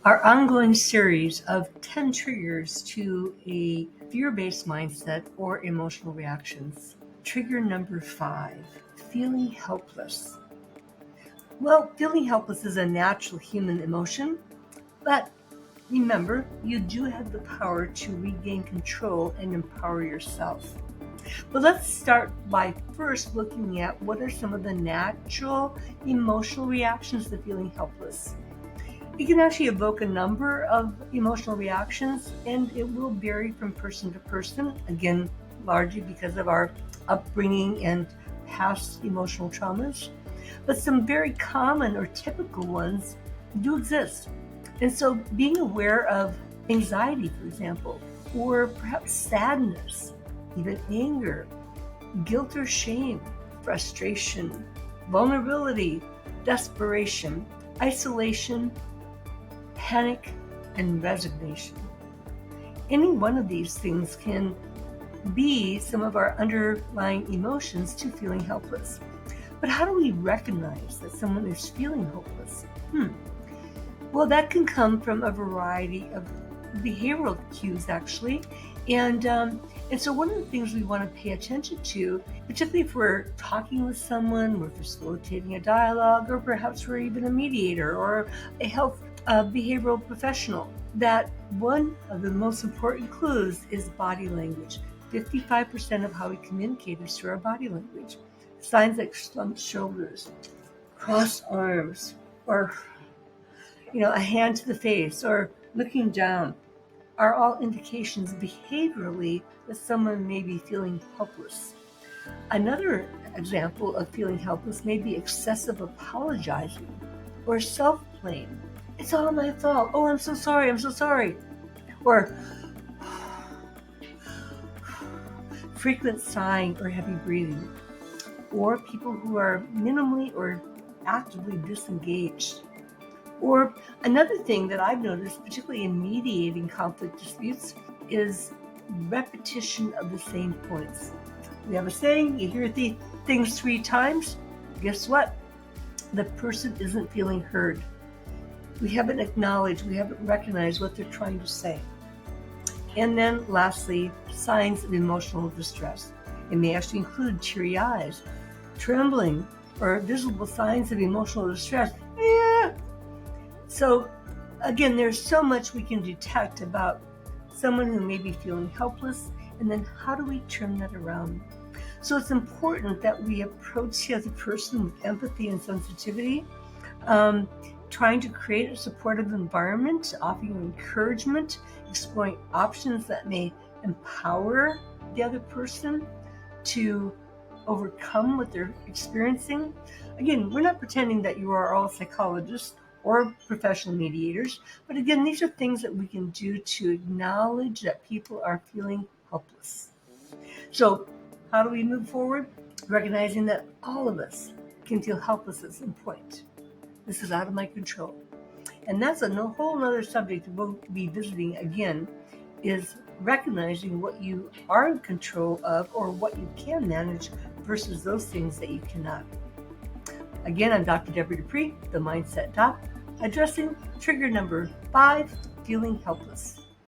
our ongoing series of 10 triggers to a fear-based mindset or emotional reactions. Trigger number 5, feeling helpless. Well, feeling helpless is a natural human emotion, but remember, you do have the power to regain control and empower yourself. But let's start by first looking at what are some of the natural emotional reactions to feeling helpless. It can actually evoke a number of emotional reactions, and it will vary from person to person, again, largely because of our upbringing and past emotional traumas. But some very common or typical ones do exist. And so being aware of anxiety, for example, or perhaps sadness, even anger, guilt or shame, frustration, vulnerability, desperation, isolation, panic, and resignation. Any one of these things can be some of our underlying emotions to feeling helpless. But how do we recognize that someone is feeling hopeless? Well, that can come from a variety of behavioral cues, actually. And so one of the things we want to pay attention to, particularly if we're talking with someone, or if we're facilitating a dialogue, or perhaps we're even a mediator or a health behavioral professional, that one of the most important clues is body language. 55% of how we communicate is through our body language. Signs like slumped shoulders, crossed arms, or a hand to the face, or looking down, are all indications behaviorally that someone may be feeling helpless. Another example of feeling helpless may be excessive apologizing or self-blame. It's all my fault. Oh, I'm so sorry. I'm so sorry. Or frequent sighing or heavy breathing. Or people who are minimally or actively disengaged. Or another thing that I've noticed, particularly in mediating conflict disputes, is repetition of the same points. We have a saying, you hear things 3 times, guess what? The person isn't feeling heard. We haven't acknowledged, we haven't recognized what they're trying to say. And then lastly, signs of emotional distress. It may actually include teary eyes, trembling, or visible signs of emotional distress. So again, there's so much we can detect about someone who may be feeling helpless, and then how do we turn that around? So it's important that we approach the other person with empathy and sensitivity, trying to create a supportive environment, offering encouragement, exploring options that may empower the other person to overcome what they're experiencing. Again, we're not pretending that you are all psychologists or professional mediators, but again, these are things that we can do to acknowledge that people are feeling helpless. So how do we move forward? Recognizing that all of us can feel helpless at some point. This is out of my control. And that's a whole other subject we'll be visiting again, is recognizing what you are in control of or what you can manage versus those things that you cannot. Again, I'm Dr. Deborah Dupree, the Mindset Doc, addressing trigger number 5, feeling helpless.